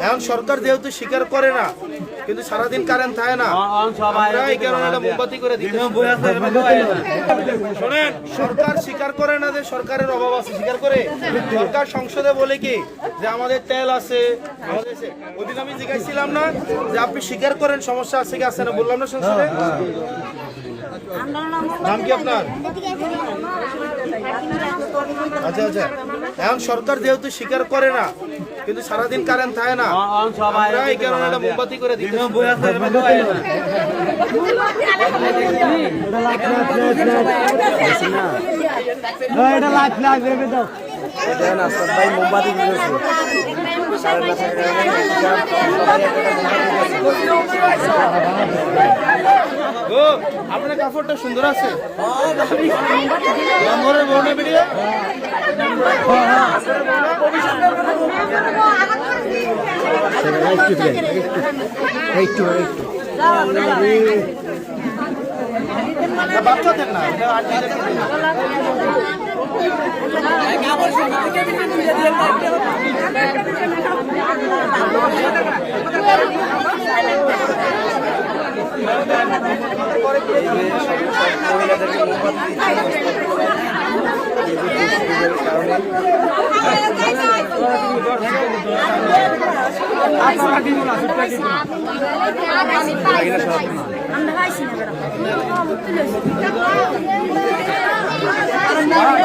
এখন সরকার যেহেতু স্বীকার করে না, কিন্তু সারাদিন কারেন্ট থাকে না, আমরা এই কারণে এটা মোমবাতি করে দিতে। শোনেন, সরকার স্বীকার করে না যে সরকারের অভাব আছে, স্বীকার করে। সরকার সংসদে বলে কি যে আমাদের তেল আছে, আমাদের ওইদিন আমি জিজ্ঞাসছিলাম না যে আপনি স্বীকার করেন সমস্যা আছে কি আছে না, বললাম না সংসদে। নাম কি আপনার? আচ্ছা আচ্ছা, এখন সরকার যেহেতু স্বীকার করে না, কিন্তু সারাদিন কারেন্ট থাকে না, আমরা এই কারণে এটা মোমবাতি করে দিতে। মোমবাতি আপনার কাপড়টা সুন্দর আছে। বাচ্চাদের না, আমরা